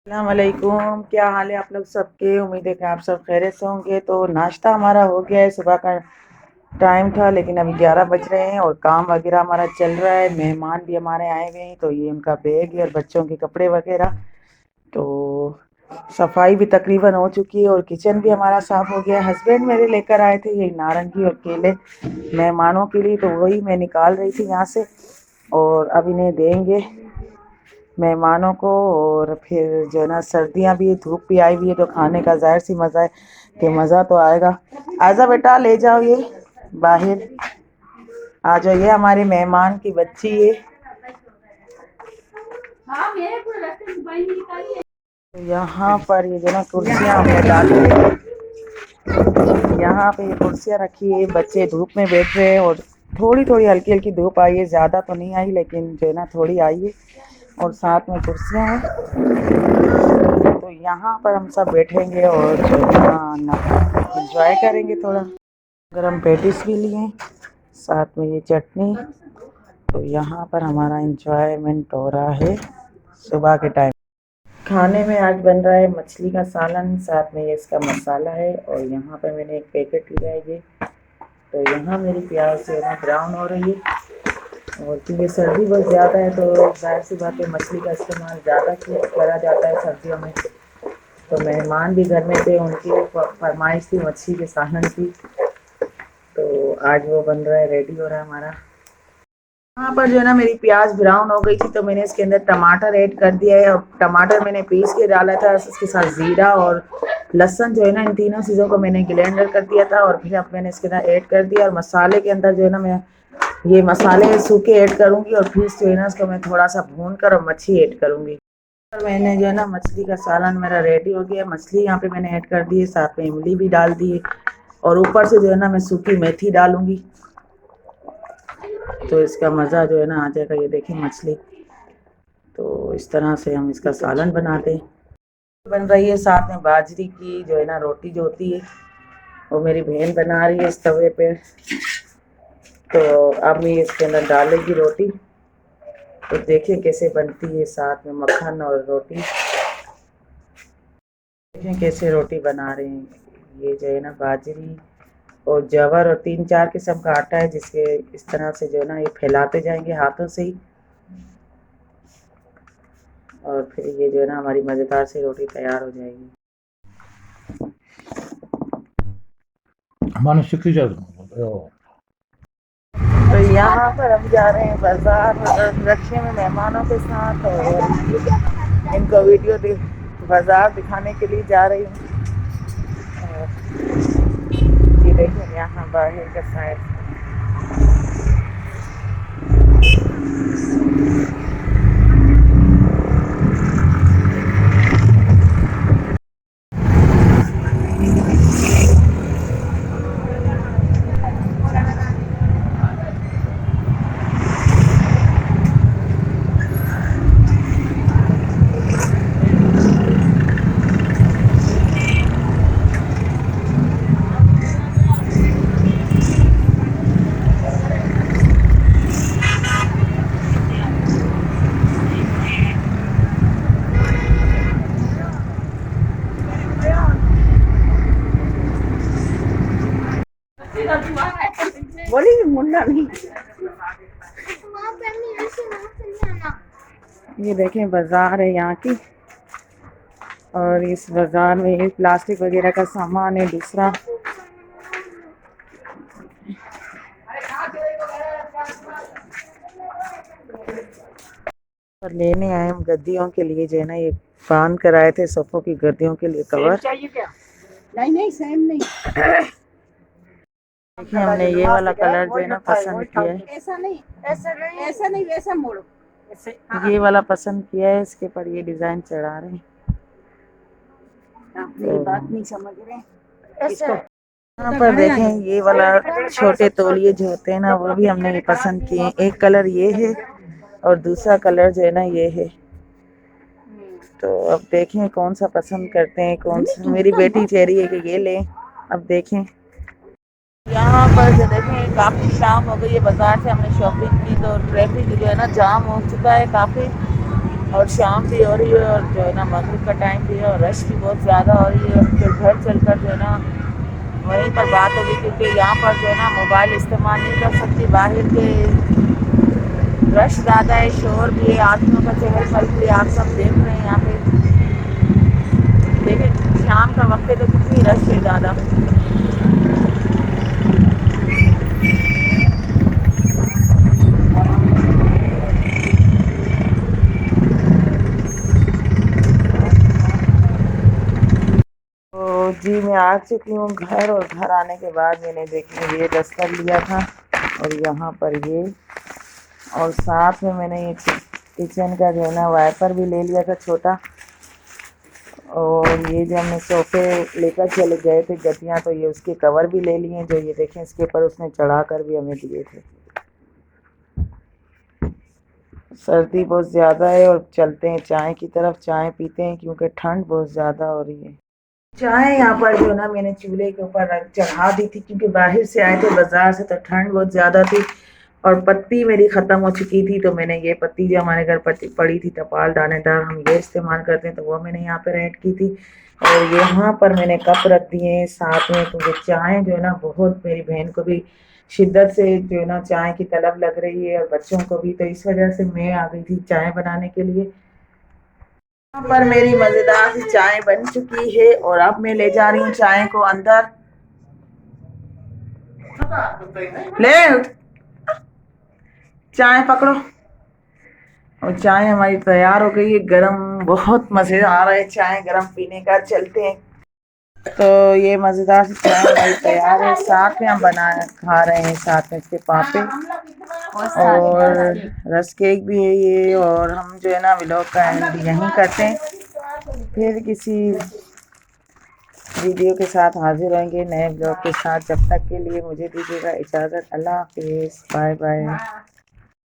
अस्सलाम वालेकुम। क्या हाल है आप लोग सबके। उम्मीद है कि आप सब खैरियत से होंगे। तो नाश्ता हमारा हो गया है, सुबह का टाइम था लेकिन अभी 11 बज रहे हैं और काम वगैरह हमारा चल रहा है। मेहमान भी हमारे आए हुए हैं तो ये उनका बैग है और बच्चों के कपड़े वगैरह। तो सफाई भी तकरीबन हो चुकी है और किचन भी हमारा साफ़ हो गया है। हस्बैंड मेरे लेकर आए थे ये नारंगी और केले मेहमानों के लिए, तो वही मैं निकाल रही थी यहाँ से और अब इन्हें देंगे मेहमानों को। और फिर जो है ना सर्दियाँ भी, धूप भी आई हुई है तो खाने का ज़ाहिर सी मज़ा है कि मज़ा तो आएगा। आजा बेटा, ले जाओ ये बाहर, आ जाओ। ये हमारे मेहमान की बच्ची है। तो यहाँ पर ये जो ना कुर्सियाँ हमने डाली है, यहाँ पे ये कुर्सियाँ रखी है। बच्चे धूप में बैठ रहे हैं और थोड़ी थोड़ी हल्की हल्की धूप आई है, ज़्यादा तो नहीं आई लेकिन जो है ना थोड़ी आई है। और साथ में कुर्सियाँ हैं तो यहाँ पर हम सब बैठेंगे और जो है ना इंजॉय करेंगे थोड़ा। गरम पेटिस भी लिए, साथ में ये चटनी। तो यहाँ पर हमारा इंजॉयमेंट हो रहा है सुबह के टाइम। खाने में आज बन रहा है मछली का सालन, साथ में ये इसका मसाला है। और यहाँ पर मैंने एक पैकेट लिया है ये। तो यहाँ मेरी प्याज जो है ना ब्राउन हो रही है और क्योंकि सर्दी बहुत ज़्यादा है तो ज़ाहिर सी बात है मछली का इस्तेमाल ज़्यादा करा जाता है सर्दियों में। तो मेहमान भी घर में थे, उनकी फरमाइश थी मछली के सालन की, तो आज वो बन रहा है, रेडी हो रहा है हमारा। यहाँ पर जो है ना मेरी प्याज ब्राउन हो गई थी तो मैंने इसके अंदर टमाटर ऐड कर दिया है। और टमाटर मैंने पीस के डाला था, इसके साथ ज़ीरा और लहसुन जो है ना, इन तीनों चीज़ों को मैंने ग्राइंडर कर दिया था और फिर अब मैंने इसके अंदर ऐड कर दिया। और मसाले के अंदर जो है ना मैं ये मसाले सूखे ऐड करूँगी और फिर जो है ना इसको मैं थोड़ा सा भून कर और मच्छी ऐड करूँगी। और मैंने जो है ना मछली का सालन मेरा रेडी हो गया। मछली यहाँ पे मैंने ऐड कर दी है, साथ में इमली भी डाल दी है और ऊपर से जो है ना मैं सूखी मेथी डालूँगी तो इसका मज़ा जो है ना आ जाएगा। ये देखें मछली, तो इस तरह से हम इसका सालन बनाते हैं। बन रही है साथ में बाजरी की जो है ना रोटी जो होती है वो मेरी बहन बना रही है इस तवे पे। तो अब मैं इसके अंदर डालेगी रोटी, तो देखिए कैसे बनती है, साथ में मक्खन और रोटी। देखें कैसे रोटी बना रहे हैं। ये जो है ना बाजरी और जवर और 3-4 किस्म का आटा है जिसके इस तरह से जो है ना ये फैलाते जाएंगे हाथों से ही। और फिर ये जो है ना हमारी मज़ेदार सी रोटी तैयार हो जाएगी। तो यहाँ पर हम जा रहे हैं बाजार रखे में मेहमानों के साथ और इनको बाजार दिखाने के लिए जा रही हूँ। ये देखिए यहाँ बाहर का साइड बोली मुन्ना भी। ये देखें बाजार है यहाँ की और इस बाजार में ये प्लास्टिक वगैरह का सामान है। दूसरा और लेने आए हम गद्दियों के लिए जो है ना ये बांध कर आए थे सोफों की गद्दियों के लिए कवर। चाहिए क्या? नहीं सेम नहीं। देखिए हमने ये वाला कलर जो है ना पसंद किया है। ऐसा नहीं वैसा मोड़ो। ये वाला पसंद किया है, इसके पर ये डिजाइन चढ़ा रहे हैं। ये बात नहीं समझ रहे इसको। यहाँ पर देखें ये वाला छोटे तौलिए जो होते हैं ना वो भी हमने ये पसंद किए हैं। एक कलर ये है और दूसरा कलर जो है ना ये है। तो अब देखें कौन सा पसंद करते हैं, कौन सा। मेरी बेटी कह रही है कि ये लें, अब देखें। यहाँ पर जो देखें काफ़ी शाम हो गई है, बाजार से हमने शॉपिंग की तो ट्रैफिक जो है ना जाम हो चुका है काफ़ी। और शाम भी हो रही है और जो है ना मगरिब का टाइम भी है और रश भी बहुत ज़्यादा हो रही है। फिर घर चलकर जो है ना वहीं पर बात होगी, क्योंकि यहाँ पर जो है ना मोबाइल इस्तेमाल नहीं कर सकती। बाहर के रश ज़्यादा है, शोर भी है, आदमियों का चहल पहल भी आप सब देख रहे हैं यहाँ पे। देखिए शाम का वक्त है तो कितनी रश है ज़्यादा। तो जी मैं आ चुकी हूँ घर, और घर आने के बाद मैंने देखिए ये डस्टर लिया था और यहाँ पर ये, और साथ में मैंने ये किचन का जो है ना वाइपर भी ले लिया था छोटा। और ये जो हमने सोफे लेकर चले गए थे गद्दियाँ, तो ये उसके कवर भी ले लिए, जो ये देखें इसके ऊपर उसने चढ़ा कर भी हमें दिए थे। सर्दी बहुत ज़्यादा है और चलते हैं चाय की तरफ, चाय पीते हैं क्योंकि ठंड बहुत ज़्यादा हो रही है। चाय यहाँ पर जो ना मैंने चूल्हे के ऊपर चढ़ा दी थी, क्योंकि बाहर से आए थे बाज़ार से तो ठंड बहुत ज़्यादा थी और पत्ती मेरी ख़त्म हो चुकी थी। तो मैंने ये पत्ती जो हमारे घर पत्ती पड़ी थी तपाल दानेदार, हम ये इस्तेमाल करते हैं, तो वो मैंने यहाँ पर ऐड की थी। और यहाँ पर मैंने कप रख दिए हैं साथ में, क्योंकि चाय जो है ना बहुत, मेरी बहन को भी शिद्दत से जो है ना चाय की तलब लग रही है और बच्चों को भी, तो इस वजह से मैं आ गई थी चाय बनाने के लिए। यहाँ पर मेरी मज़ेदार सी चाय बन चुकी है और अब मैं ले जा रही हूँ चाय को अंदर। ले चाय पकड़ो। और चाय हमारी तैयार हो गई है, गरम, बहुत मज़े आ रहा है चाय गरम पीने का। चलते हैं। तो ये मज़ेदार सी चाय हमारी तैयार है, साथ में हम बना खा रहे हैं साथ में इसके पापे और रस केक भी है ये। और हम जो है ना व्लॉग का एंड यहीं करते हैं, फिर किसी वीडियो के साथ हाजिर होंगे नए व्लॉग के साथ। जब तक के लिए मुझे दीजिएगा इजाज़त। अल्लाह हाफिज़, बाय बाय।